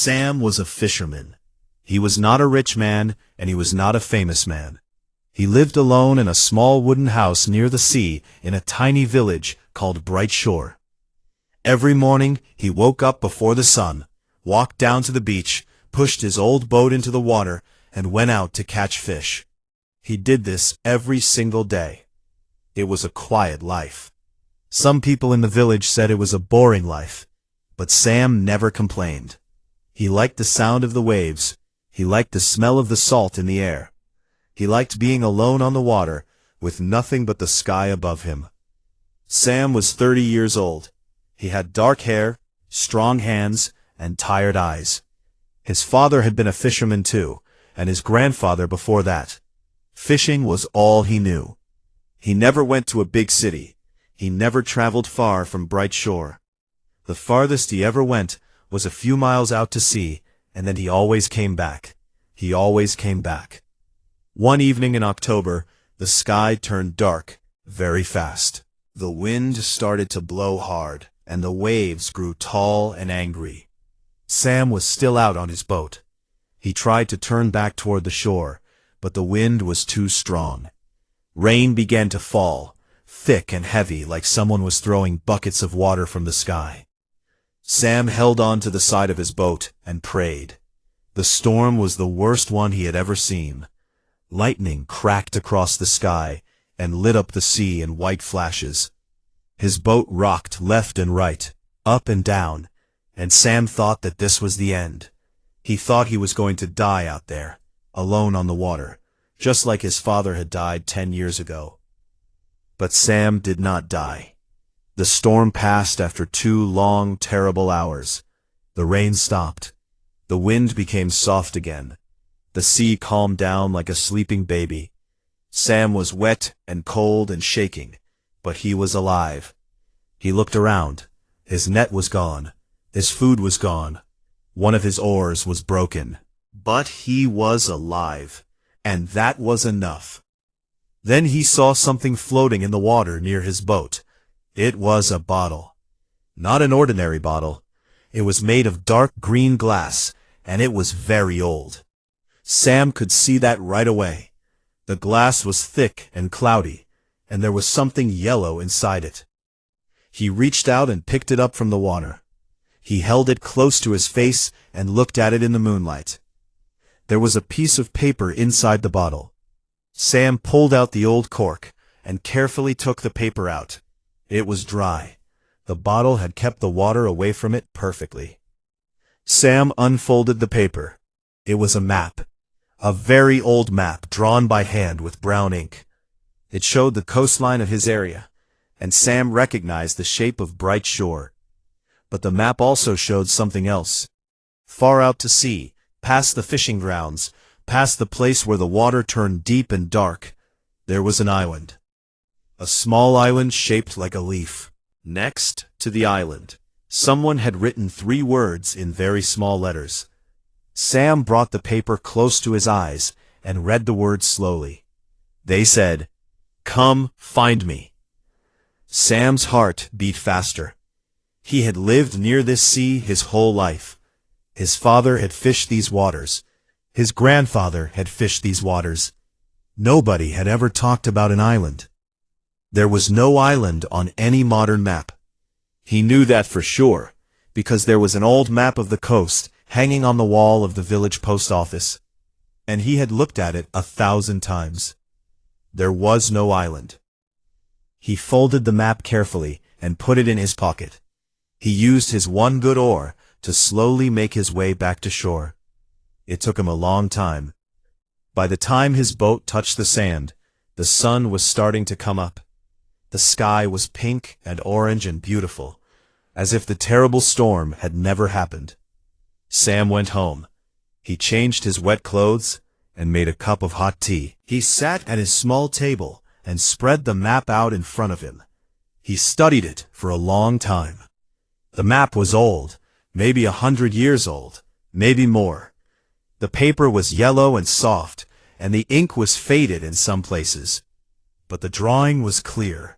Sam was a fisherman. He was not a rich man, and he was not a famous man. He lived alone in a small wooden house near the sea in a tiny village called Bright Shore. Every morning he woke up before the sun, walked down to the beach, pushed his old boat into the water, and went out to catch fish. He did this every single day. It was a quiet life. Some people in the village said it was a boring life, but Sam never complained. He liked the sound of the waves. He liked the smell of the salt in the air. He liked being alone on the water, with nothing but the sky above him. Sam was 30 years old. He had dark hair, strong hands, and tired eyes. His father had been a fisherman too, and his grandfather before that. Fishing was all he knew. He never went to a big city. He never traveled far from Bright Shore. The farthest he ever went was a few miles out to sea, and then he always came back. He always came back. One evening in October, the sky turned dark very fast. The wind started to blow hard, and the waves grew tall and angry. Sam was still out on his boat. He tried to turn back toward the shore, but the wind was too strong. Rain began to fall, thick and heavy like someone was throwing buckets of water from the sky. Sam held on to the side of his boat and prayed. The storm was the worst one he had ever seen. Lightning cracked across the sky and lit up the sea in white flashes. His boat rocked left and right, up and down, and Sam thought that this was the end. He thought he was going to die out there, alone on the water, just like his father had died 10 years ago. But Sam did not die. The storm passed after 2 long, terrible hours. The rain stopped. The wind became soft again. The sea calmed down like a sleeping baby. Sam was wet and cold and shaking, but he was alive. He looked around. His net was gone. His food was gone. One of his oars was broken. But he was alive, and that was enough. Then he saw something floating in the water near his boat. It was a bottle. Not an ordinary bottle. It was made of dark green glass, and it was very old. Sam could see that right away. The glass was thick and cloudy, and there was something yellow inside it. He reached out and picked it up from the water. He held it close to his face and looked at it in the moonlight. There was a piece of paper inside the bottle. Sam pulled out the old cork and carefully took the paper out. It was dry. The bottle had kept the water away from it perfectly. Sam unfolded the paper. It was a map. A very old map drawn by hand with brown ink. It showed the coastline of his area, and Sam recognized the shape of Bright Shore. But the map also showed something else. Far out to sea, past the fishing grounds, past the place where the water turned deep and dark, there was an island. A small island shaped like a leaf. Next to the island, someone had written 3 words in very small letters. Sam brought the paper close to his eyes and read the words slowly. They said, "Come find me." Sam's heart beat faster. He had lived near this sea his whole life. His father had fished these waters. His grandfather had fished these waters. Nobody had ever talked about an island. There was no island on any modern map. He knew that for sure, because there was an old map of the coast hanging on the wall of the village post office, and he had looked at it 1,000 times. There was no island. He folded the map carefully and put it in his pocket. He used his one good oar to slowly make his way back to shore. It took him a long time. By the time his boat touched the sand, the sun was starting to come up. The sky was pink and orange and beautiful, as if the terrible storm had never happened. Sam went home. He changed his wet clothes and made a cup of hot tea. He sat at his small table and spread the map out in front of him. He studied it for a long time. The map was old, maybe 100 years old, maybe more. The paper was yellow and soft, and the ink was faded in some places. But the drawing was clear.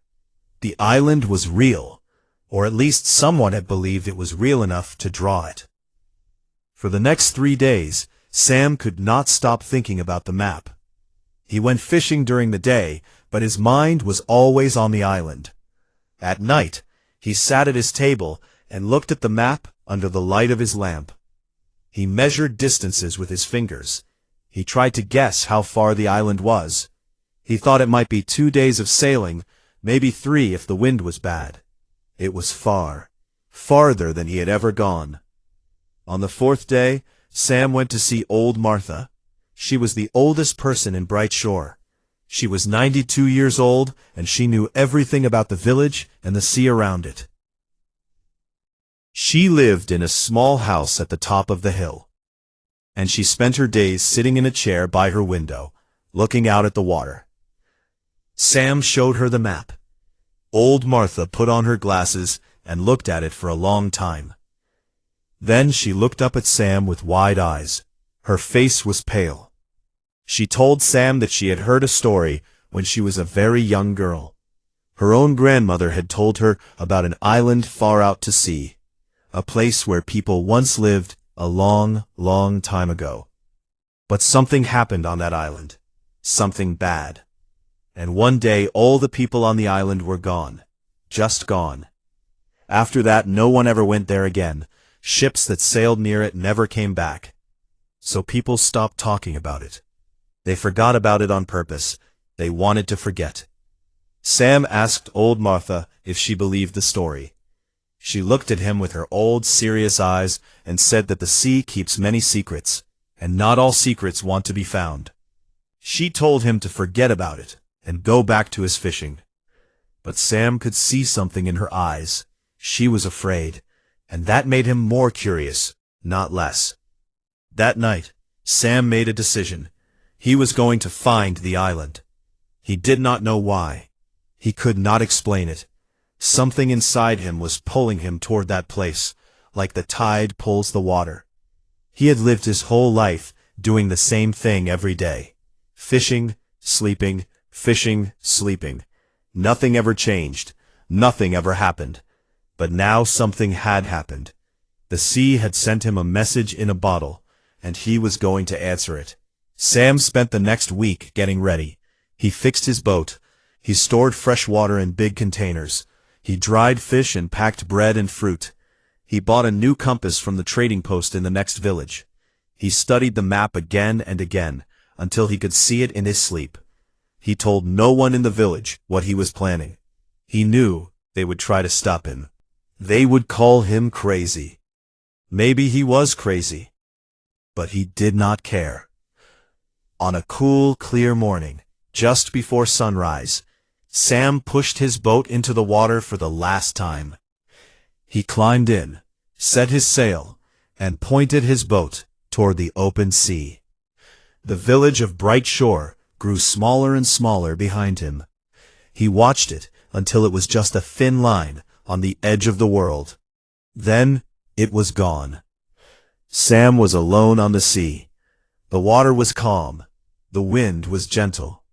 The island was real, or at least someone had believed it was real enough to draw it. For the next 3 days, Sam could not stop thinking about the map. He went fishing during the day, but his mind was always on the island. At night, he sat at his table and looked at the map under the light of his lamp. He measured distances with his fingers. He tried to guess how far the island was. He thought it might be 2 days of sailing, maybe 3 if the wind was bad. It was far, farther than he had ever gone. On the 4th day, Sam went to see old Martha. She was the oldest person in Bright Shore. She was 92 years old, and she knew everything about the village and the sea around it. She lived in a small house at the top of the hill, and she spent her days sitting in a chair by her window, looking out at the water. Sam showed her the map. Old Martha put on her glasses and looked at it for a long time. Then she looked up at Sam with wide eyes. Her face was pale. She told Sam that she had heard a story when she was a very young girl. Her own grandmother had told her about an island far out to sea, a place where people once lived a long, long time ago. But something happened on that island, something bad. And one day all the people on the island were gone, just gone. After that, no one ever went there again. Ships that sailed near it never came back. So people stopped talking about it. They forgot about it on purpose. They wanted to forget. Sam asked old Martha if she believed the story. She looked at him with her old, serious eyes and said that the sea keeps many secrets, and not all secrets want to be found. She told him to forget about it and go back to his fishing. But Sam could see something in her eyes. She was afraid, and that made him more curious, not less. That night, Sam made a decision. He was going to find the island. He did not know why. He could not explain it. Something inside him was pulling him toward that place, like the tide pulls the water. He had lived his whole life doing the same thing every day. Fishing, sleeping, fishing, sleeping. Nothing ever changed. Nothing ever happened. But now something had happened. The sea had sent him a message in a bottle, and he was going to answer it. Sam spent the next week getting ready. He fixed his boat. He stored fresh water in big containers. He dried fish and packed bread and fruit. He bought a new compass from the trading post in the next village. He studied the map again and again, until he could see it in his sleep. He told no one in the village what he was planning. He knew they would try to stop him. They would call him crazy. Maybe he was crazy. But he did not care. On a cool, clear morning, just before sunrise, Sam pushed his boat into the water for the last time. He climbed in, set his sail, and pointed his boat toward the open sea. The village of Bright Shore grew smaller and smaller behind him. He watched it until it was just a thin line on the edge of the world. Then it was gone. Sam was alone on the sea. The water was calm. The wind was gentle.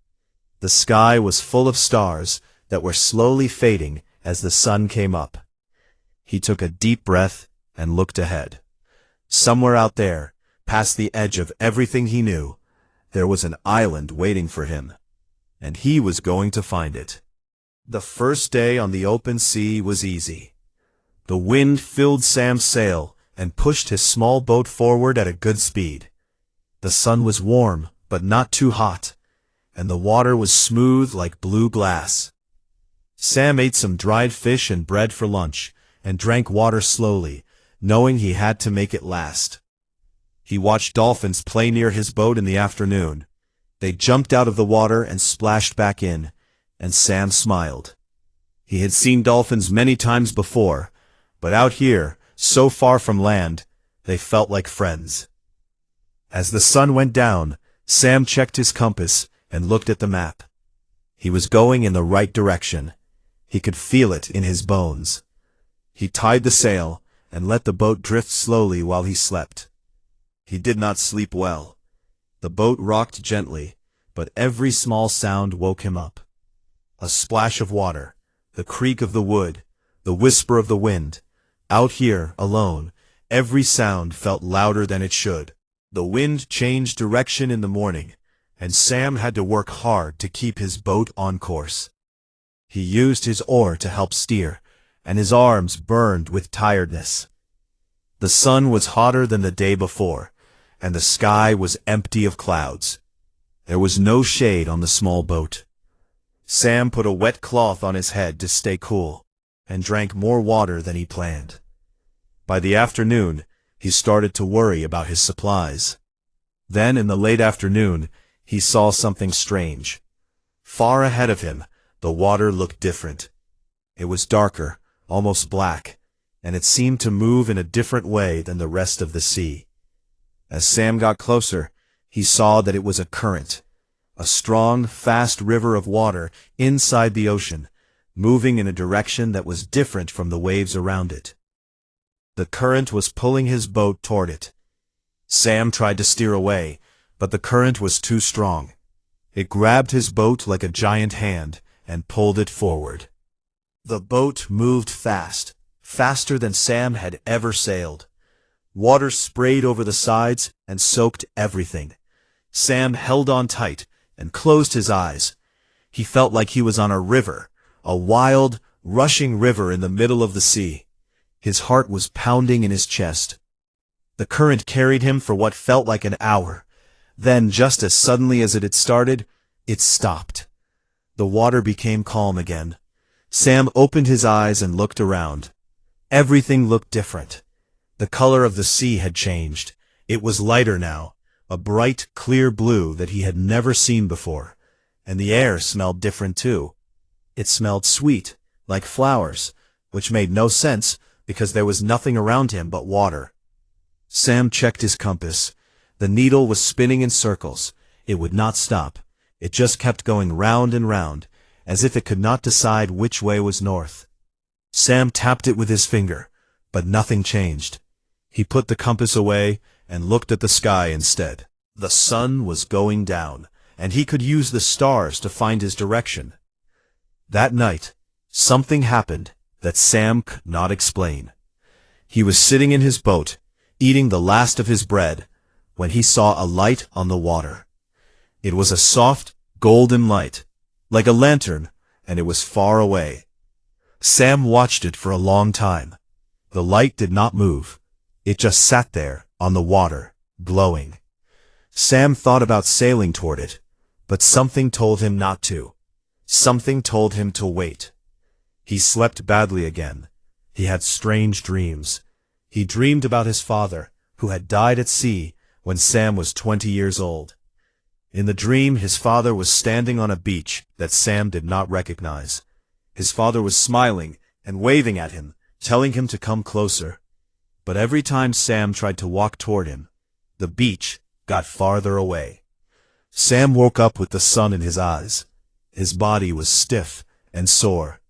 The sky was full of stars that were slowly fading as the sun came up. He took a deep breath and looked ahead. Somewhere out there, past the edge of everything he knew, there was an island waiting for him, and he was going to find it. The first day on the open sea was easy. The wind filled Sam's sail and pushed his small boat forward at a good speed. The sun was warm, but not too hot, and the water was smooth like blue glass. Sam ate some dried fish and bread for lunch, and drank water slowly, knowing he had to make it last. He watched dolphins play near his boat in the afternoon. They jumped out of the water and splashed back in, and Sam smiled. He had seen dolphins many times before, but out here, so far from land, they felt like friends. As the sun went down, Sam checked his compass and looked at the map. He was going in the right direction. He could feel it in his bones. He tied the sail and let the boat drift slowly while he slept. He did not sleep well. The boat rocked gently, but every small sound woke him up. A splash of water, the creak of the wood, the whisper of the wind. Out here, alone, every sound felt louder than it should. The wind changed direction in the morning, and Sam had to work hard to keep his boat on course. He used his oar to help steer, and his arms burned with tiredness. The sun was hotter than the day before, and the sky was empty of clouds. There was no shade on the small boat. Sam put a wet cloth on his head to stay cool, and drank more water than he planned. By the afternoon, he started to worry about his supplies. Then, in the late afternoon, he saw something strange. Far ahead of him, the water looked different. It was darker, almost black, and it seemed to move in a different way than the rest of the sea. As Sam got closer, he saw that it was a current, a strong, fast river of water inside the ocean, moving in a direction that was different from the waves around it. The current was pulling his boat toward it. Sam tried to steer away, but the current was too strong. It grabbed his boat like a giant hand and pulled it forward. The boat moved fast, faster than Sam had ever sailed. Water sprayed over the sides and soaked everything. Sam held on tight and closed his eyes. He felt like he was on a river, a wild, rushing river in the middle of the sea. His heart was pounding in his chest. The current carried him for what felt like an hour. Then, just as suddenly as it had started, it stopped. The water became calm again. Sam opened his eyes and looked around. Everything looked different. The color of the sea had changed. It was lighter now, a bright, clear blue that he had never seen before. And the air smelled different too. It smelled sweet, like flowers, which made no sense because there was nothing around him but water. Sam checked his compass. The needle was spinning in circles. It would not stop. It just kept going round and round, as if it could not decide which way was north. Sam tapped it with his finger, but nothing changed. He put the compass away and looked at the sky instead. The sun was going down, and he could use the stars to find his direction. That night, something happened that Sam could not explain. He was sitting in his boat, eating the last of his bread, when he saw a light on the water. It was a soft, golden light, like a lantern, and it was far away. Sam watched it for a long time. The light did not move. It just sat there on the water, glowing. Sam thought about sailing toward it, but something told him not to. Something told him to wait. He slept badly again. He had strange dreams. He dreamed about his father, who had died at sea when Sam was 20 years old. In the dream, his father was standing on a beach that Sam did not recognize. His father was smiling and waving at him, telling him to come closer. But every time Sam tried to walk toward him, the beach got farther away. Sam woke up with the sun in his eyes. His body was stiff and sore.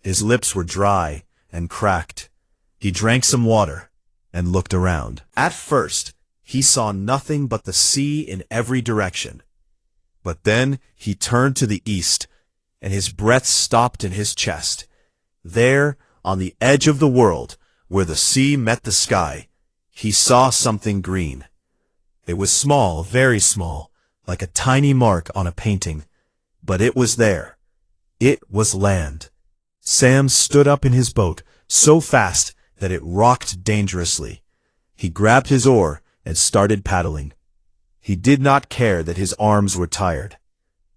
His lips were dry and cracked. He drank some water and looked around. At first, he saw nothing but the sea in every direction. But then he turned to the east, and his breath stopped in his chest. There, on the edge of the world, where the sea met the sky, he saw something green. It was small, very small, like a tiny mark on a painting. But it was there. It was land. Sam stood up in his boat, so fast that it rocked dangerously. He grabbed his oar and started paddling. He did not care that his arms were tired.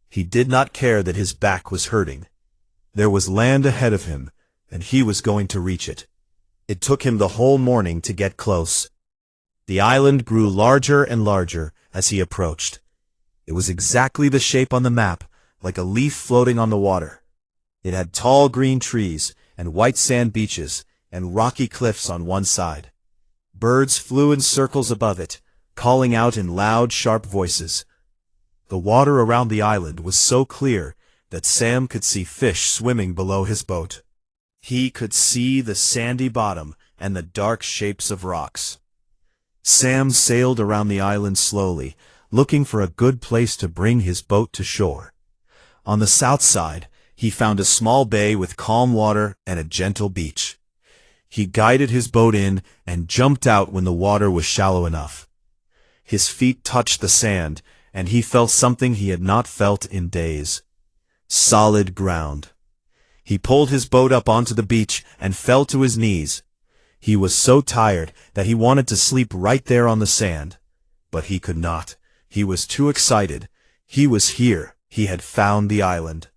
He did not care that his back was hurting. There was land ahead of him, and he was going to reach it. It took him the whole morning to get close. The island grew larger and larger as he approached. It was exactly the shape on the map, like a leaf floating on the water. It had tall green trees and white sand beaches and rocky cliffs on one side. Birds flew in circles above it, calling out in loud, sharp voices. The water around the island was so clear that Sam could see fish swimming below his boat. He could see the sandy bottom and the dark shapes of rocks. Sam sailed around the island slowly, looking for a good place to bring his boat to shore. On the south side, he found a small bay with calm water and a gentle beach. He guided his boat in and jumped out when the water was shallow enough. His feet touched the sand, and he felt something he had not felt in days. Solid ground. He pulled his boat up onto the beach and fell to his knees. He was so tired that he wanted to sleep right there on the sand. But he could not. He was too excited. He was here. He had found the island.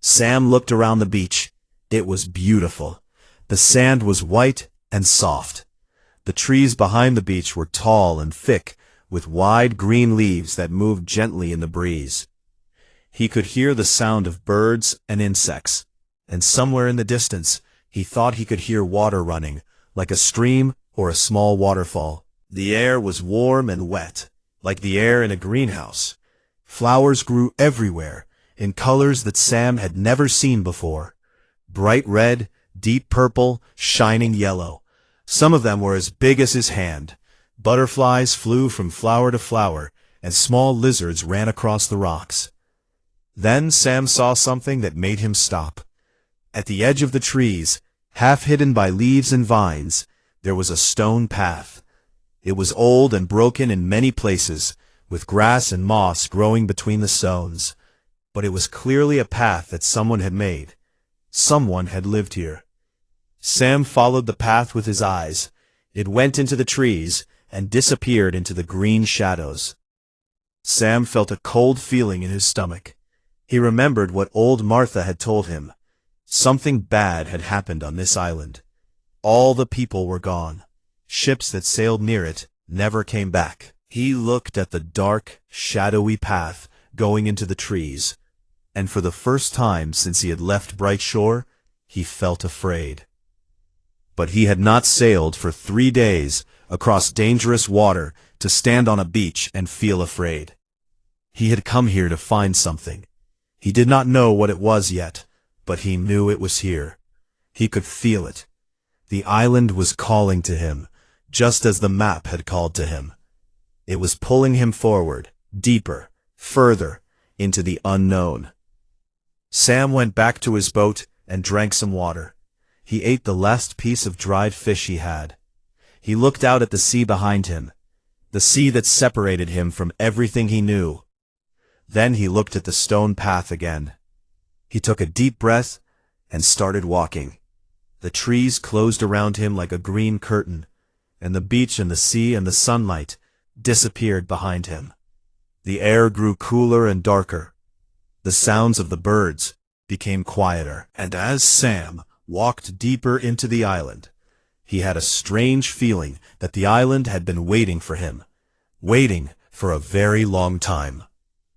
Sam looked around the beach. It was beautiful. The sand was white and soft. The trees behind the beach were tall and thick, with wide green leaves that moved gently in the breeze. He could hear the sound of birds and insects, and somewhere in the distance he thought he could hear water running, like a stream or a small waterfall. The air was warm and wet, like the air in a greenhouse. Flowers grew everywhere, in colors that Sam had never seen before. Bright red, deep purple, shining yellow. Some of them were as big as his hand. Butterflies flew from flower to flower, and small lizards ran across the rocks. Then Sam saw something that made him stop. At the edge of the trees, half hidden by leaves and vines, there was a stone path. It was old and broken in many places, with grass and moss growing between the stones. But it was clearly a path that someone had made. Someone had lived here. Sam followed the path with his eyes. It went into the trees and disappeared into the green shadows. Sam felt a cold feeling in his stomach. He remembered what old Martha had told him. Something bad had happened on this island. All the people were gone. Ships that sailed near it never came back. He looked at the dark, shadowy path going into the trees, and for the first time since he had left Bright Shore, he felt afraid. But he had not sailed for 3 days across dangerous water to stand on a beach and feel afraid. He had come here to find something. He did not know what it was yet, but he knew it was here. He could feel it. The island was calling to him, just as the map had called to him. It was pulling him forward, deeper, further, into the unknown. Sam went back to his boat and drank some water. He ate the last piece of dried fish he had. He looked out at the sea behind him, the sea that separated him from everything he knew. Then he looked at the stone path again. He took a deep breath and started walking. The trees closed around him like a green curtain, and the beach and the sea and the sunlight disappeared behind him. The air grew cooler and darker. The sounds of the birds became quieter, and as Sam walked deeper into the island, he had a strange feeling that the island had been waiting for him, waiting for a very long time.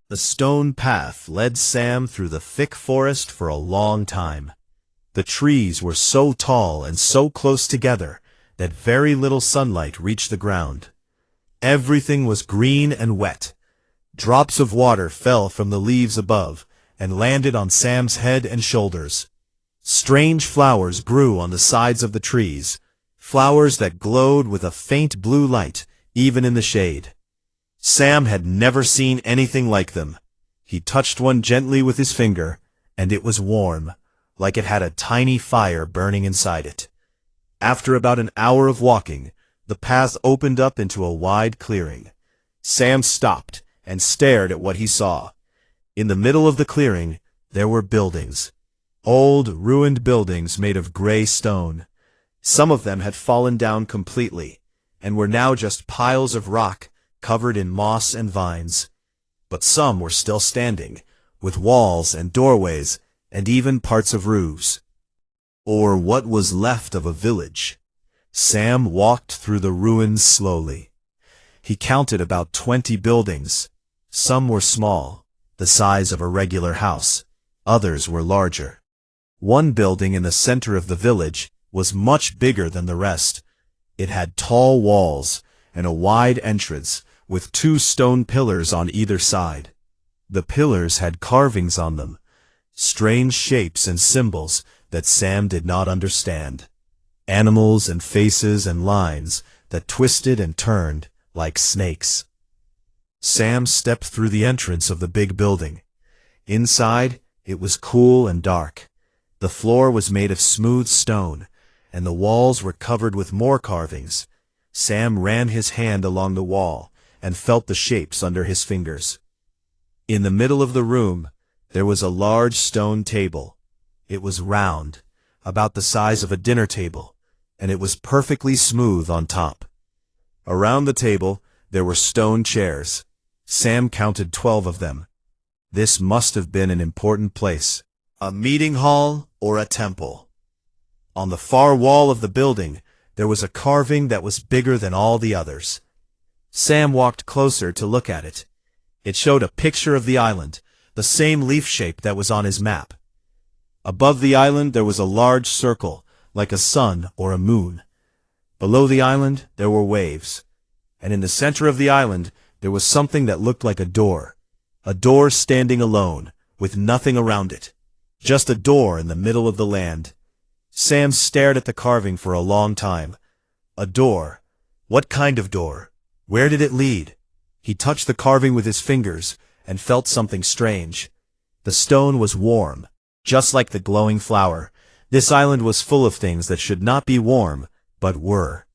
The stone path led Sam through the thick forest for a long time. The trees were so tall and so close together that very little sunlight reached the ground. Everything was green and wet. Drops of water fell from the leaves above and landed on Sam's head and shoulders. Strange flowers grew on the sides of the trees, flowers that glowed with a faint blue light, even in the shade. Sam had never seen anything like them. He touched one gently with his finger, and it was warm, like it had a tiny fire burning inside it. After about an hour of walking, the path opened up into a wide clearing. Sam stopped and stared at what he saw. In the middle of the clearing, there were buildings. Old, ruined buildings made of gray stone. Some of them had fallen down completely, and were now just piles of rock covered in moss and vines. But some were still standing, with walls and doorways, and even parts of roofs. Or what was left of a village. Sam walked through the ruins slowly. He counted about 20 buildings. Some were small, the size of a regular house. Others were larger. One building in the center of the village was much bigger than the rest. It had tall walls and a wide entrance with 2 stone pillars on either side. The pillars had carvings on them, strange shapes and symbols that Sam did not understand. Animals and faces and lines that twisted and turned like snakes. Sam stepped through the entrance of the big building. Inside, it was cool and dark. The floor was made of smooth stone, and the walls were covered with more carvings. Sam ran his hand along the wall and felt the shapes under his fingers. In the middle of the room, there was a large stone table. It was round, about the size of a dinner table, and it was perfectly smooth on top. Around the table, there were stone chairs. Sam counted 12 of them. This must have been an important place, a meeting hall or a temple. On the far wall of the building, there was a carving that was bigger than all the others. Sam walked closer to look at it. It showed a picture of the island, the same leaf shape that was on his map. Above the island there was a large circle, like a sun or a moon. Below the island there were waves, and in the center of the island there was something that looked like a door standing alone, with nothing around it. Just a door in the middle of the land. Sam stared at the carving for a long time. A door? What kind of door? Where did it lead? He touched the carving with his fingers and felt something strange. The stone was warm, just like the glowing flower. This island was full of things that should not be warm, but were.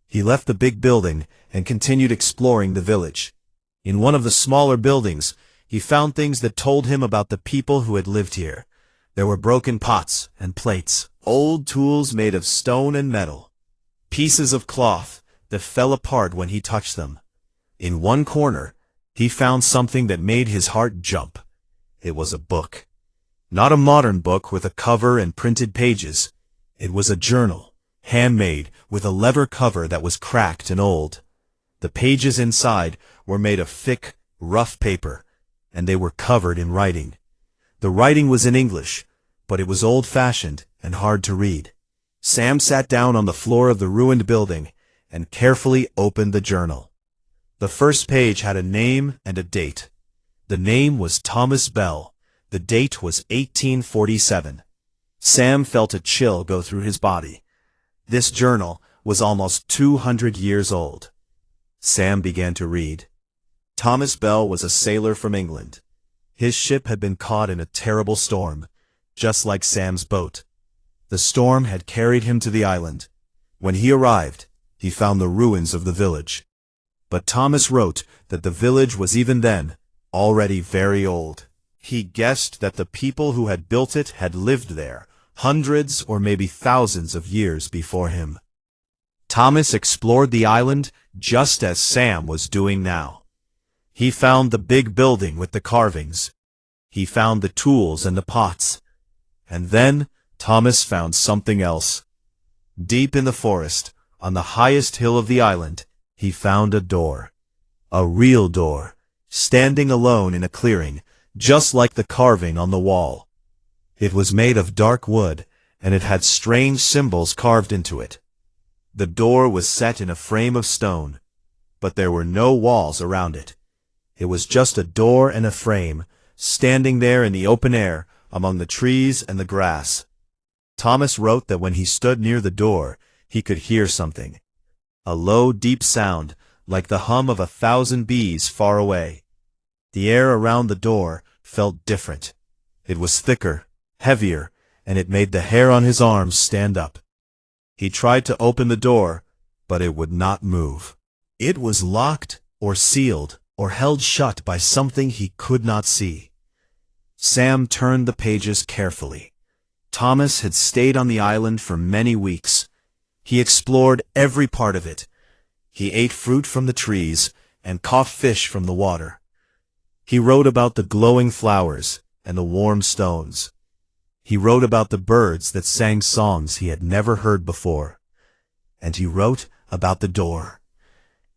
He left the big building and continued exploring the village. In one of the smaller buildings, he found things that told him about the people who had lived here. There were broken pots and plates, old tools made of stone and metal, pieces of cloth that fell apart when he touched them. In one corner, he found something that made his heart jump. It was a book. Not a modern book with a cover and printed pages. It was a journal, handmade, with a leather cover that was cracked and old. The pages inside were made of thick, rough paper, and they were covered in writing. The writing was in English, but it was old-fashioned and hard to read. Sam sat down on the floor of the ruined building and carefully opened the journal. The first page had a name and a date. The name was Thomas Bell. The date was 1847. Sam felt a chill go through his body. This journal was almost 200 years old. Sam began to read. Thomas Bell was a sailor from England. His ship had been caught in a terrible storm, just like Sam's boat. The storm had carried him to the island. When he arrived, he found the ruins of the village. But Thomas wrote that the village was even then already very old. He guessed that the people who had built it had lived there hundreds or maybe thousands of years before him. Thomas explored the island just as Sam was doing now. He found the big building with the carvings. He found the tools and the pots. And then Thomas found something else. Deep in the forest, on the highest hill of the island, he found a door. A real door, standing alone in a clearing, just like the carving on the wall. It was made of dark wood, and it had strange symbols carved into it. The door was set in a frame of stone, but there were no walls around it. It was just a door and a frame, standing there in the open air, among the trees and the grass. Thomas wrote that when he stood near the door, he could hear something. A low, deep sound, like the hum of 1,000 bees far away. The air around the door felt different. It was thicker, heavier, and it made the hair on his arms stand up. He tried to open the door, but it would not move. It was locked or sealed or held shut by something he could not see. Sam turned the pages carefully. Thomas had stayed on the island for many weeks. He explored every part of it. He ate fruit from the trees and caught fish from the water. He wrote about the glowing flowers and the warm stones. He wrote about the birds that sang songs he had never heard before. And he wrote about the door.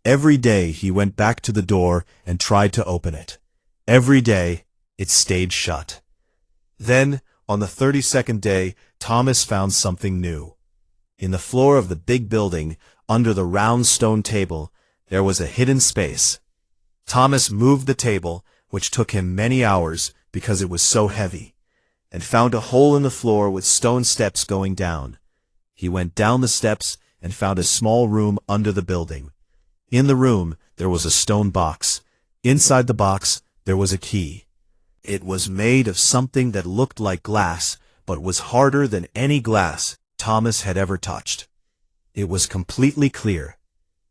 Every day he went back to the door and tried to open it. Every day it stayed shut. Then, on the 32nd day, Thomas found something new. In the floor of the big building, under the round stone table, there was a hidden space. Thomas moved the table, which took him many hours because it was so heavy, and found a hole in the floor with stone steps going down. He went down the steps and found a small room under the building. In the room, there was a stone box. Inside the box, there was a key. It was made of something that looked like glass, but was harder than any glass, Thomas had ever touched. It was completely clear,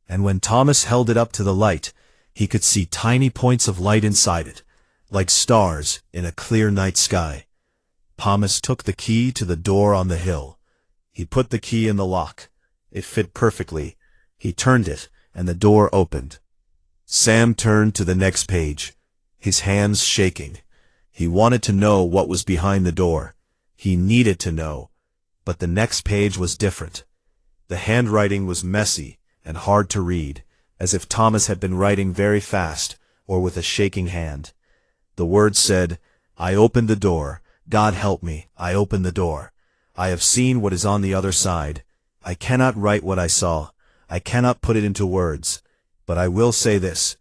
and when Thomas held it up to the light, he could see tiny points of light inside it, like stars in a clear night sky. Thomas took the key to the door on the hill. He put the key in the lock. It fit perfectly. He turned it, and the door opened. Sam turned to the next page, his hands shaking. He wanted to know what was behind the door. He needed to know. But the next page was different. The handwriting was messy and hard to read, as if Thomas had been writing very fast or with a shaking hand. The words said, "I opened the door. God help me, I opened the door. I have seen what is on the other side. I cannot write what I saw. I cannot put it into words. But I will say this.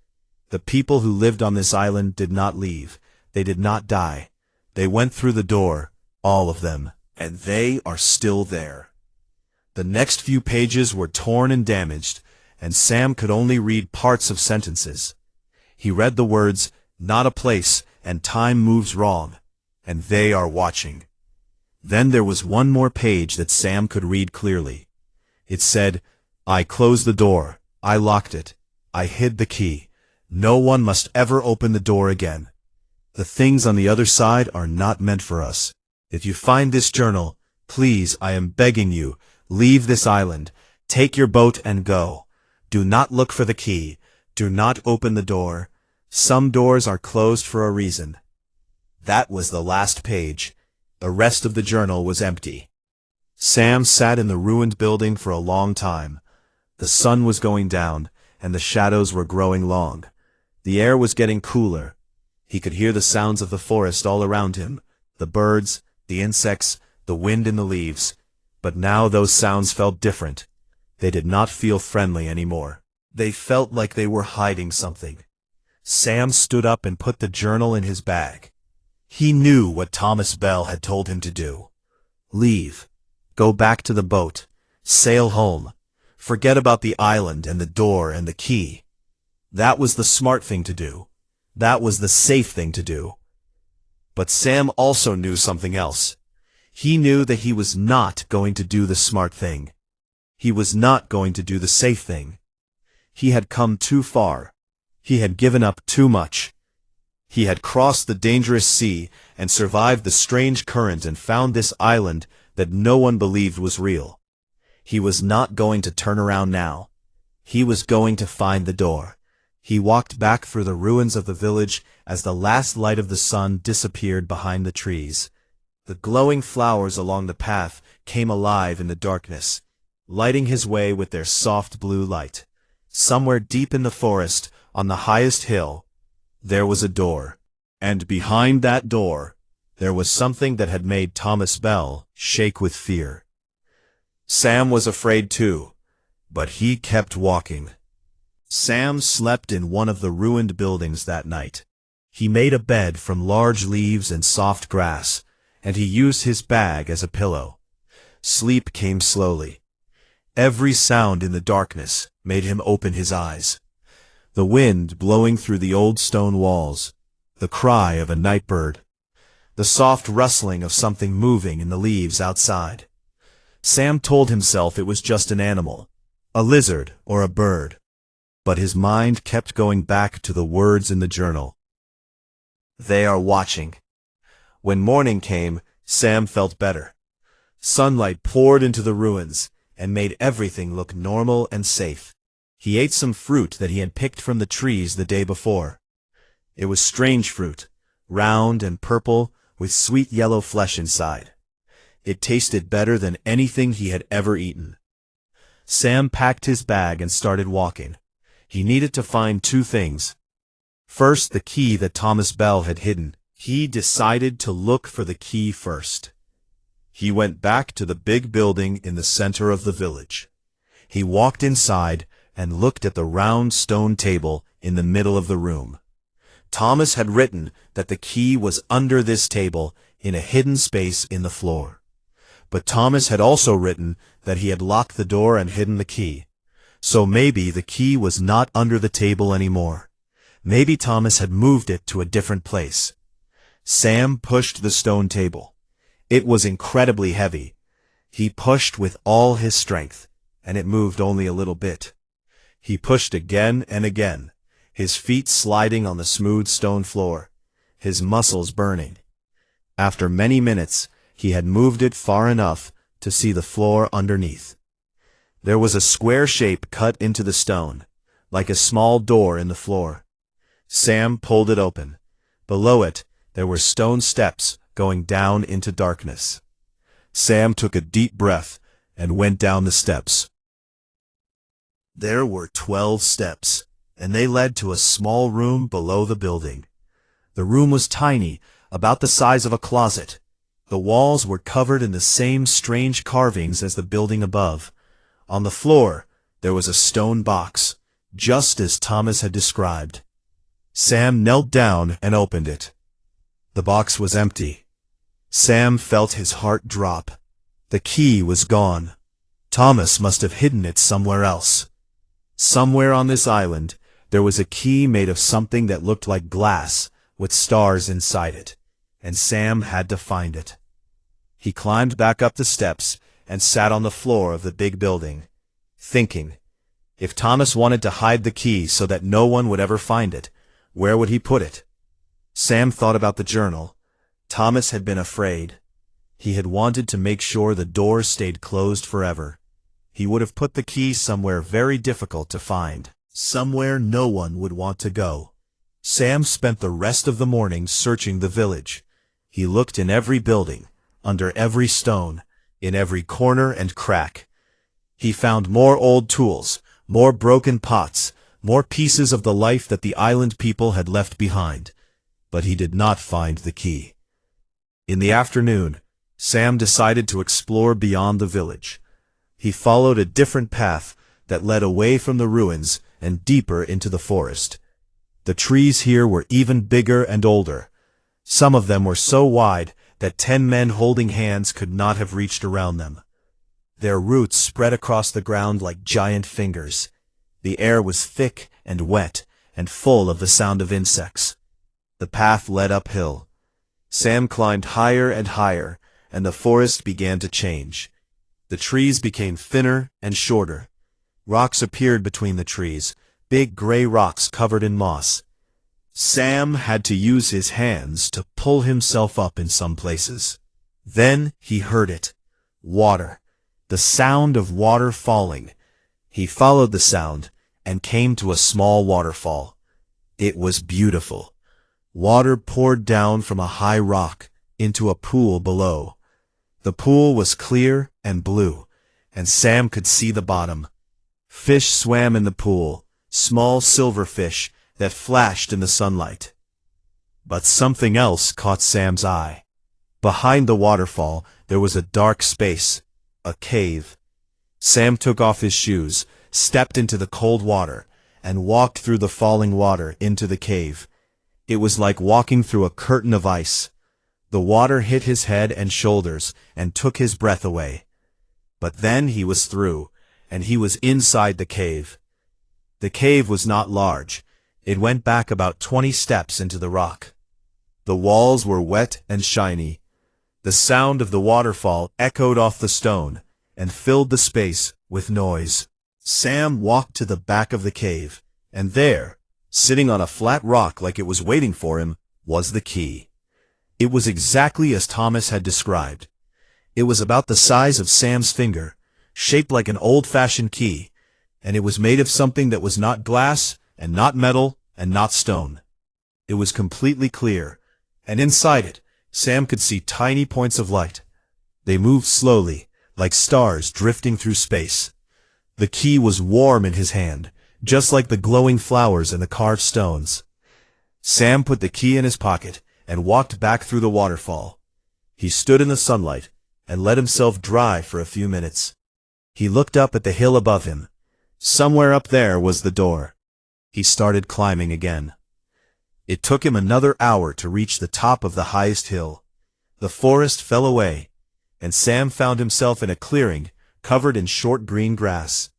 The people who lived on this island did not leave. They did not die. They went through the door, all of them, and they are still there." The next few pages were torn and damaged, and Sam could only read parts of sentences. He read the words, "Not a place, and time moves wrong, and they are watching." Then there was one more page that Sam could read clearly. It said, "I closed the door. I locked it. I hid the key. No one must ever open the door again. The things on the other side are not meant for us. If you find this journal, please, I am begging you, leave this island. Take your boat and go. Do not look for the key. Do not open the door. Some doors are closed for a reason." That was the last page. The rest of the journal was empty. Sam sat in the ruined building for a long time. The sun was going down, and the shadows were growing long. The air was getting cooler. He could hear the sounds of the forest all around him, the birds, the insects, the wind in the leaves. But now those sounds felt different. They did not feel friendly anymore. They felt like they were hiding something. Sam stood up and put the journal in his bag. He knew what Thomas Bell had told him to do. Leave. Go back to the boat. Sail home. Forget about the island and the door and the key. That was the smart thing to do. That was the safe thing to do. But Sam also knew something else. He knew that he was not going to do the smart thing. He was not going to do the safe thing. He had come too far. He had given up too much. He had crossed the dangerous sea and survived the strange current and found this island that no one believed was real. He was not going to turn around now. He was going to find the door. He walked back through the ruins of the village as the last light of the sun disappeared behind the trees. The glowing flowers along the path came alive in the darkness, lighting his way with their soft blue light. Somewhere deep in the forest, on the highest hill, there was a door. And behind that door, there was something that had made Thomas Bell shake with fear. Sam was afraid too, but he kept walking. Sam slept in one of the ruined buildings that night. He made a bed from large leaves and soft grass, and he used his bag as a pillow. Sleep came slowly. Every sound in the darkness made him open his eyes. The wind blowing through the old stone walls, the cry of a night bird, the soft rustling of something moving in the leaves outside. Sam told himself it was just an animal, a lizard or a bird. But his mind kept going back to the words in the journal. They are watching. When morning came, Sam felt better. Sunlight poured into the ruins and made everything look normal and safe. He ate some fruit that he had picked from the trees the day before. It was strange fruit, round and purple, with sweet yellow flesh inside. It tasted better than anything he had ever eaten. Sam packed his bag and started walking. He needed to find two things. First, the key that Thomas Bell had hidden. He decided to look for the key first. He went back to the big building in the center of the village. He walked inside and looked at the round stone table in the middle of the room. Thomas had written that the key was under this table in a hidden space in the floor. But Thomas had also written that he had locked the door and hidden the key. So maybe the key was not under the table anymore. Maybe Thomas had moved it to a different place. Sam pushed the stone table. It was incredibly heavy. He pushed with all his strength, and it moved only a little bit. He pushed again and again, his feet sliding on the smooth stone floor, his muscles burning. After many minutes, he had moved it far enough to see the floor underneath. There was a square shape cut into the stone, like a small door in the floor. Sam pulled it open. Below it, there were stone steps going down into darkness. Sam took a deep breath and went down the steps. There were 12 steps, and they led to a small room below the building. The room was tiny, about the size of a closet. The walls were covered in the same strange carvings as the building above. On the floor, there was a stone box, just as Thomas had described. Sam knelt down and opened it. The box was empty. Sam felt his heart drop. The key was gone. Thomas must have hidden it somewhere else. Somewhere on this island, there was a key made of something that looked like glass, with stars inside it, and Sam had to find it. He climbed back up the steps and sat on the floor of the big building, thinking, if Thomas wanted to hide the key so that no one would ever find it, where would he put it? Sam thought about the journal. Thomas had been afraid. He had wanted to make sure the door stayed closed forever. He would have put the key somewhere very difficult to find, somewhere no one would want to go. Sam spent the rest of the morning searching the village. He looked in every building, under every stone, in every corner and crack. He found more old tools, more broken pots, more pieces of the life that the island people had left behind. But he did not find the key. In the afternoon, Sam decided to explore beyond the village. He followed a different path that led away from the ruins and deeper into the forest. The trees here were even bigger and older. Some of them were so wide that 10 men holding hands could not have reached around them. Their roots spread across the ground like giant fingers. The air was thick and wet and full of the sound of insects. The path led uphill. Sam climbed higher and higher, and the forest began to change. The trees became thinner and shorter. Rocks appeared between the trees, big gray rocks covered in moss. Sam had to use his hands to pull himself up in some places. Then he heard it. Water. The sound of water falling. He followed the sound and came to a small waterfall. It was beautiful. Water poured down from a high rock into a pool below. The pool was clear and blue, and Sam could see the bottom. Fish swam in the pool, small silver fish that flashed in the sunlight. But something else caught Sam's eye. Behind the waterfall, there was a dark space, a cave. Sam took off his shoes, stepped into the cold water, and walked through the falling water into the cave. It was like walking through a curtain of ice. The water hit his head and shoulders and took his breath away. But then he was through, and he was inside the cave. The cave was not large. It went back about 20 steps into the rock. The walls were wet and shiny. The sound of the waterfall echoed off the stone and filled the space with noise. Sam walked to the back of the cave, and there, sitting on a flat rock like it was waiting for him, was the key. It was exactly as Thomas had described. It was about the size of Sam's finger, shaped like an old-fashioned key, and it was made of something that was not glass, and not metal, and not stone. It was completely clear, and inside it, Sam could see tiny points of light. They moved slowly, like stars drifting through space. The key was warm in his hand, just like the glowing flowers and the carved stones. Sam put the key in his pocket and walked back through the waterfall. He stood in the sunlight and let himself dry for a few minutes. He looked up at the hill above him. Somewhere up there was the door. He started climbing again. It took him another hour to reach the top of the highest hill. The forest fell away, and Sam found himself in a clearing covered in short green grass.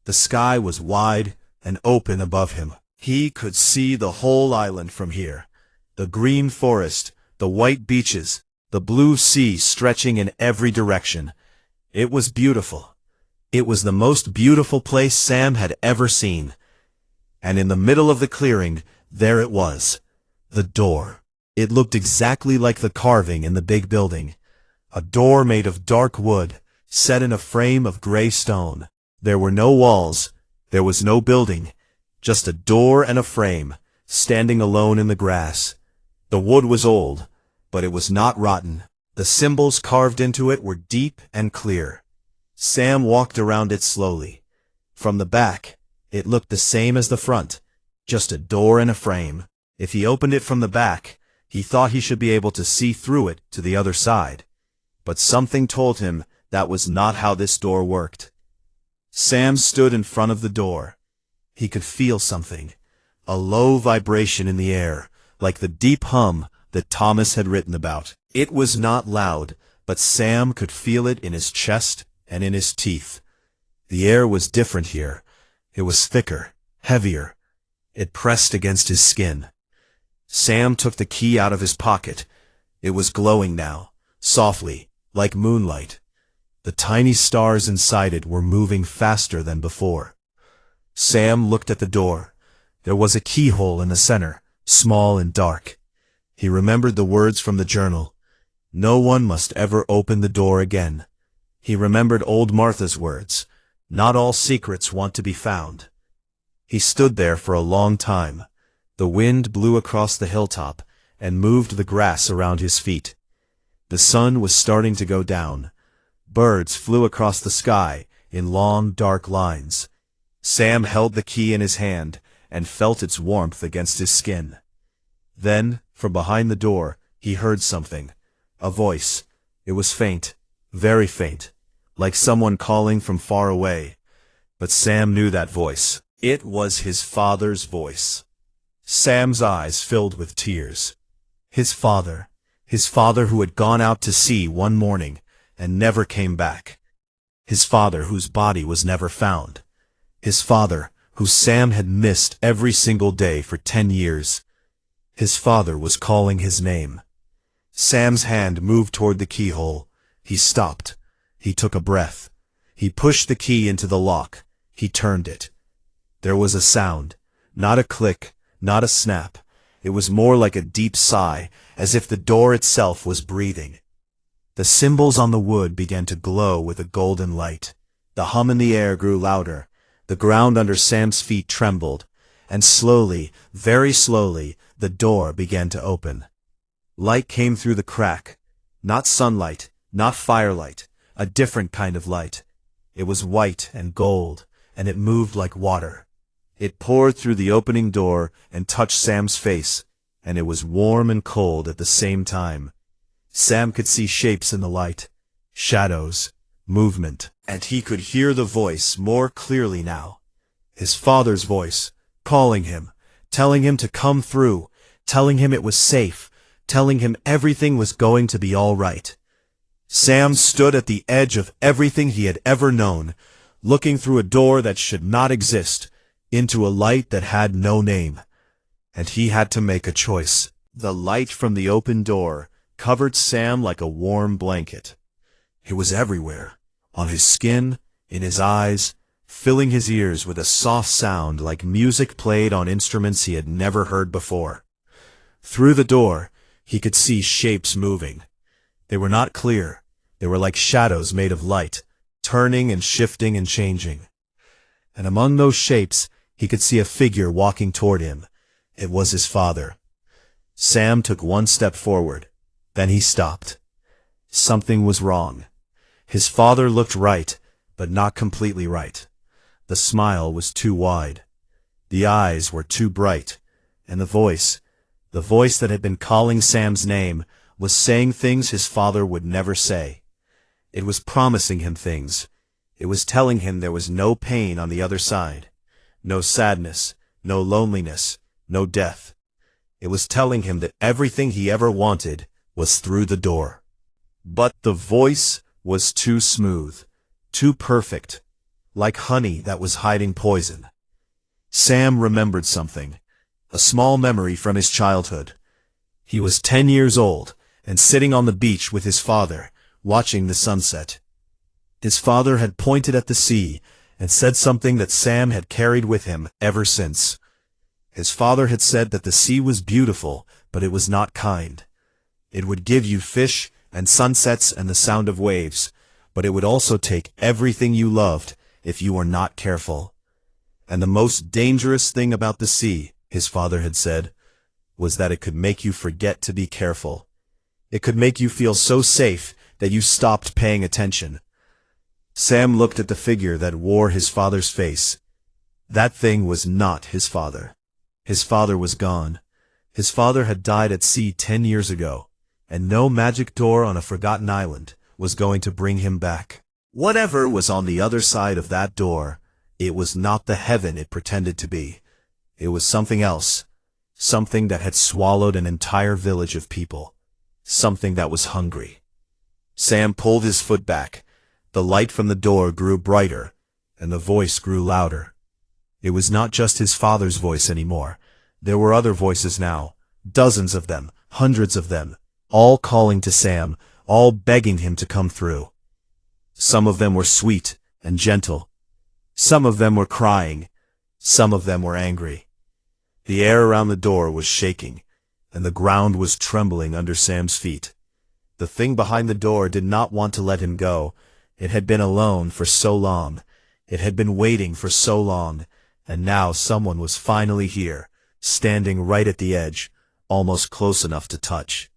The sky was wide and open above him. He could see the whole island from here. The green forest, the white beaches, the blue sea stretching in every direction. It was beautiful. It was the most beautiful place Sam had ever seen. And in the middle of the clearing, there it was. The door. It looked exactly like the carving in the big building. A door made of dark wood, set in a frame of gray stone. There were no walls. There was no building. Just a door and a frame, standing alone in the grass. The wood was old, but it was not rotten. The symbols carved into it were deep and clear. Sam walked around it slowly. From the back, it looked the same as the front, just a door and a frame. If he opened it from the back, he thought he should be able to see through it to the other side. But something told him that was not how this door worked. Sam stood in front of the door. He could feel something, a low vibration in the air, like the deep hum that Thomas had written about. It was not loud, but Sam could feel it in his chest and in his teeth. The air was different here. It was thicker, heavier. It pressed against his skin. Sam took the key out of his pocket. It was glowing now, softly, like moonlight. The tiny stars inside it were moving faster than before. Sam looked at the door. There was a keyhole in the center, small and dark. He remembered the words from the journal. No one must ever open the door again. He remembered old Martha's words. Not all secrets want to be found. He stood there for a long time. The wind blew across the hilltop and moved the grass around his feet. The sun was starting to go down. Birds flew across the sky in long, dark lines. Sam held the key in his hand and felt its warmth against his skin. Then, from behind the door, he heard something. A voice. It was faint, very faint, like someone calling from far away. But Sam knew that voice. It was his father's voice. Sam's eyes filled with tears. His father who had gone out to sea one morning and never came back. His father whose body was never found. His father who Sam had missed every single day for 10 years. His father was calling his name. Sam's hand moved toward the keyhole. He stopped. He took a breath. He pushed the key into the lock. He turned it. There was a sound, not a click, not a snap. It was more like a deep sigh, as if the door itself was breathing. The symbols on the wood began to glow with a golden light. The hum in the air grew louder. The ground under Sam's feet trembled, and slowly, very slowly, the door began to open. Light came through the crack. Not sunlight, not firelight, a different kind of light. It was white and gold, and it moved like water. It poured through the opening door and touched Sam's face, and it was warm and cold at the same time. Sam could see shapes in the light, shadows, movement, and he could hear the voice more clearly now. His father's voice, calling him, telling him to come through, telling him it was safe, telling him everything was going to be all right. Sam stood at the edge of everything he had ever known, looking through a door that should not exist, into a light that had no name. And he had to make a choice. The light from the open door covered Sam like a warm blanket. It was everywhere, on his skin, in his eyes, filling his ears with a soft sound like music played on instruments he had never heard before. Through the door, he could see shapes moving. They were not clear. They were like shadows made of light, turning and shifting and changing. And among those shapes, he could see a figure walking toward him. It was his father. Sam took one step forward. Then he stopped. Something was wrong. His father looked right, but not completely right. The smile was too wide. The eyes were too bright. And the voice that had been calling Sam's name, was saying things his father would never say. It was promising him things. It was telling him there was no pain on the other side. No sadness, no loneliness, no death. It was telling him that everything he ever wanted was through the door. But the voice was too smooth, too perfect, like honey that was hiding poison. Sam remembered something, a small memory from his childhood. He was 10 years old and sitting on the beach with his father, watching the sunset. His father had pointed at the sea and said something that Sam had carried with him ever since. His father had said that the sea was beautiful, but it was not kind. It would give you fish and sunsets and the sound of waves, but it would also take everything you loved if you were not careful. And the most dangerous thing about the sea, his father had said, was that it could make you forget to be careful. It could make you feel so safe that you stopped paying attention. Sam looked at the figure that wore his father's face. That thing was not his father. His father was gone. His father had died at sea 10 years ago, and no magic door on a forgotten island was going to bring him back. Whatever was on the other side of that door, it was not the heaven it pretended to be. It was something else, something that had swallowed an entire village of people, something that was hungry. Sam pulled his foot back. The light from the door grew brighter, and the voice grew louder. It was not just his father's voice anymore. There were other voices now, dozens of them, hundreds of them, all calling to Sam, all begging him to come through. Some of them were sweet and gentle. Some of them were crying. Some of them were angry. The air around the door was shaking, and the ground was trembling under Sam's feet. The thing behind the door did not want to let him go. It had been alone for so long. It had been waiting for so long, and now someone was finally here, standing right at the edge, almost close enough to touch.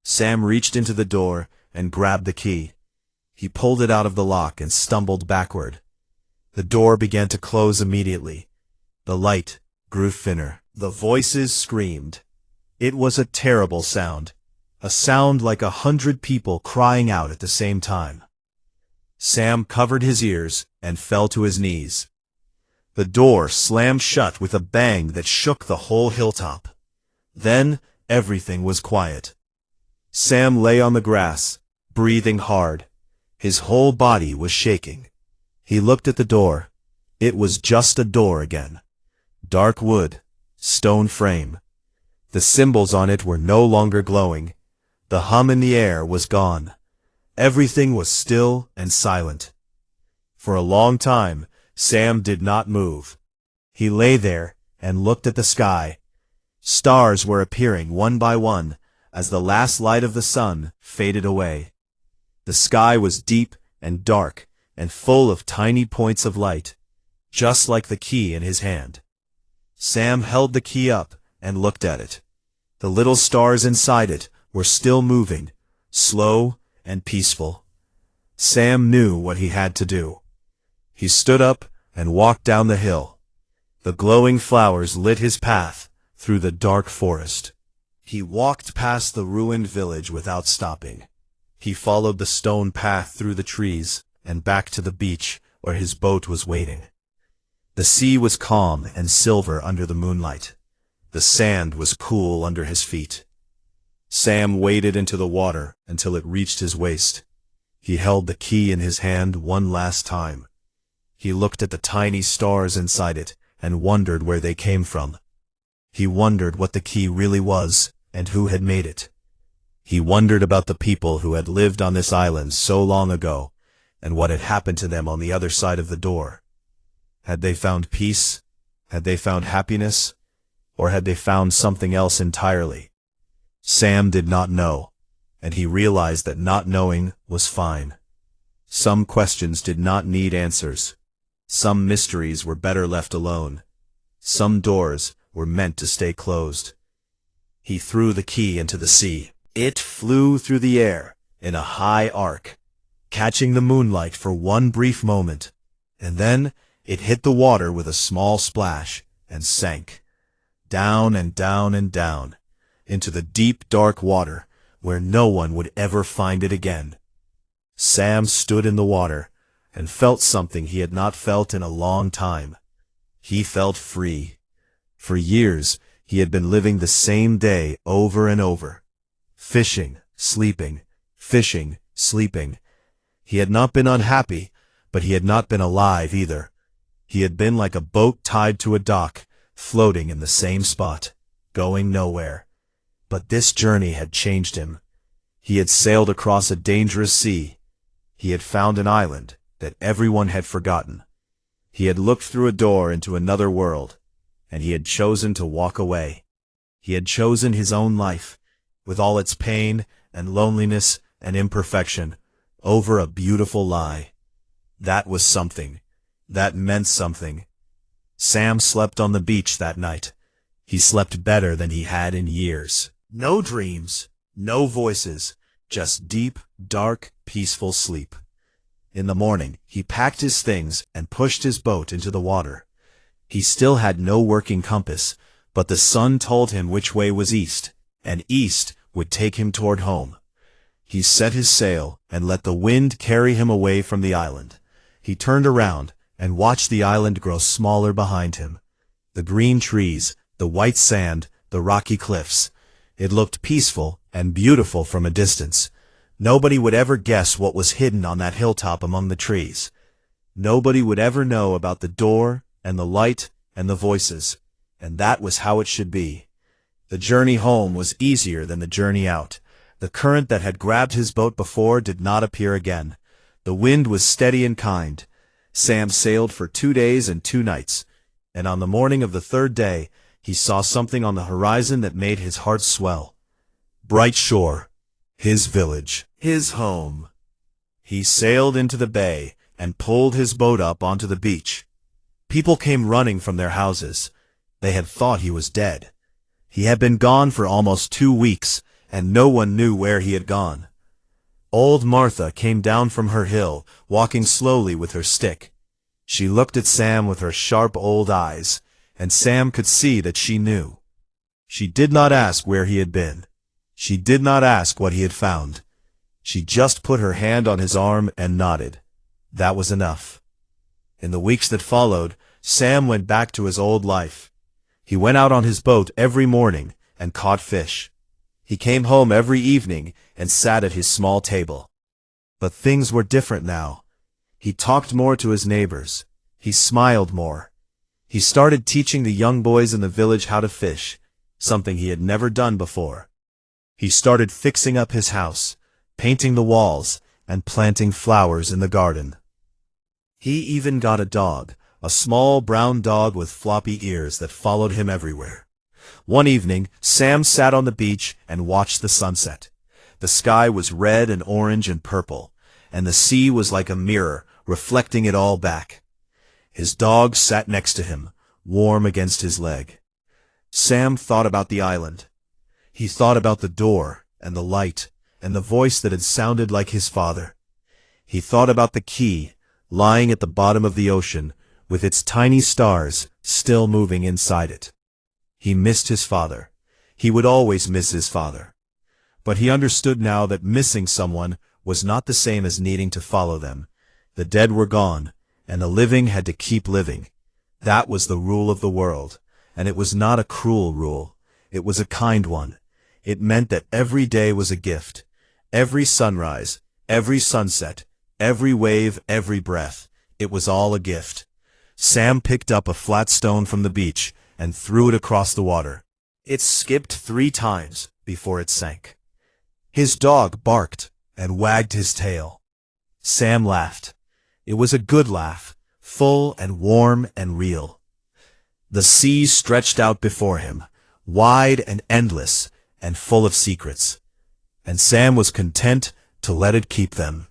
Sam reached into the door and grabbed the key. He pulled it out of the lock and stumbled backward. The door began to close immediately. The light grew thinner. The voices screamed. It was a terrible sound, a sound like 100 people crying out at the same time. Sam covered his ears and fell to his knees. The door slammed shut with a bang that shook the whole hilltop. Then everything was quiet. Sam lay on the grass, breathing hard. His whole body was shaking. He looked at the door. It was just a door again. Dark wood, stone frame. The symbols on it were no longer glowing. The hum in the air was gone. Everything was still and silent. For a long time, Sam did not move. He lay there and looked at the sky. Stars were appearing one by one as the last light of the sun faded away. The sky was deep and dark and full of tiny points of light, just like the key in his hand. Sam held the key up and looked at it. The little stars inside it were still moving, slow and peaceful. Sam knew what he had to do. He stood up and walked down the hill. The glowing flowers lit his path through the dark forest. He walked past the ruined village without stopping. He followed the stone path through the trees and back to the beach where his boat was waiting. The sea was calm and silver under the moonlight. The sand was cool under his feet. Sam waded into the water until it reached his waist. He held the key in his hand one last time. He looked at the tiny stars inside it and wondered where they came from. He wondered what the key really was and who had made it. He wondered about the people who had lived on this island so long ago and what had happened to them on the other side of the door. Had they found peace? Had they found happiness? Or had they found something else entirely? Sam did not know, and he realized that not knowing was fine. Some questions did not need answers. Some mysteries were better left alone. Some doors were meant to stay closed. He threw the key into the sea. It flew through the air in a high arc, catching the moonlight for one brief moment, and then it hit the water with a small splash and sank, down and down and down, into the deep dark water where no one would ever find it again. Sam stood in the water and felt something he had not felt in a long time. He felt free. For years, he had been living the same day over and over. Fishing, sleeping, fishing, sleeping. He had not been unhappy, but he had not been alive either. He had been like a boat tied to a dock, floating in the same spot, going nowhere. But this journey had changed him. He had sailed across a dangerous sea. He had found an island that everyone had forgotten. He had looked through a door into another world, and he had chosen to walk away. He had chosen his own life, with all its pain and loneliness and imperfection, over a beautiful lie. That was something. That meant something. Sam slept on the beach that night. He slept better than he had in years. No dreams, no voices, just deep, dark, peaceful sleep. In the morning, he packed his things and pushed his boat into the water. He still had no working compass, but the sun told him which way was east, and east would take him toward home. He set his sail and let the wind carry him away from the island. He turned around and watched the island grow smaller behind him. The green trees, the white sand, the rocky cliffs. It looked peaceful and beautiful from a distance. Nobody would ever guess what was hidden on that hilltop among the trees. Nobody would ever know about the door and the light and the voices, and that was how it should be. The journey home was easier than the journey out. The current that had grabbed his boat before did not appear again. The wind was steady and kind. Sam sailed for 2 days and 2 nights, and on the morning of the 3rd day, he saw something on the horizon that made his heart swell. Bright Shore, his village, his home. He sailed into the bay and pulled his boat up onto the beach. People came running from their houses. They had thought he was dead. He had been gone for almost 2 weeks, and no one knew where he had gone. Old Martha came down from her hill, walking slowly with her stick. She looked at Sam with her sharp old eyes, and Sam could see that she knew. She did not ask where he had been. She did not ask what he had found. She just put her hand on his arm and nodded. That was enough. In the weeks that followed, Sam went back to his old life. He went out on his boat every morning and caught fish. He came home every evening and sat at his small table. But things were different now. He talked more to his neighbors. He smiled more. He started teaching the young boys in the village how to fish, something he had never done before. He started fixing up his house, painting the walls, and planting flowers in the garden. He even got a dog, a small brown dog with floppy ears that followed him everywhere. One evening, Sam sat on the beach and watched the sunset. The sky was red and orange and purple, and the sea was like a mirror, reflecting it all back. His dog sat next to him, warm against his leg. Sam thought about the island. He thought about the door, and the light, and the voice that had sounded like his father. He thought about the key, lying at the bottom of the ocean, with its tiny stars still moving inside it. He missed his father. He would always miss his father. But he understood now that missing someone was not the same as needing to follow them. The dead were gone, and the living had to keep living. That was the rule of the world, and it was not a cruel rule. It was a kind one. It meant that every day was a gift. Every sunrise, every sunset, every wave, every breath. It was all a gift. Sam picked up a flat stone from the beach and threw it across the water. It skipped 3 times before it sank. His dog barked and wagged his tail. Sam laughed. It was a good laugh, full and warm and real. The sea stretched out before him, wide and endless and full of secrets, and Sam was content to let it keep them.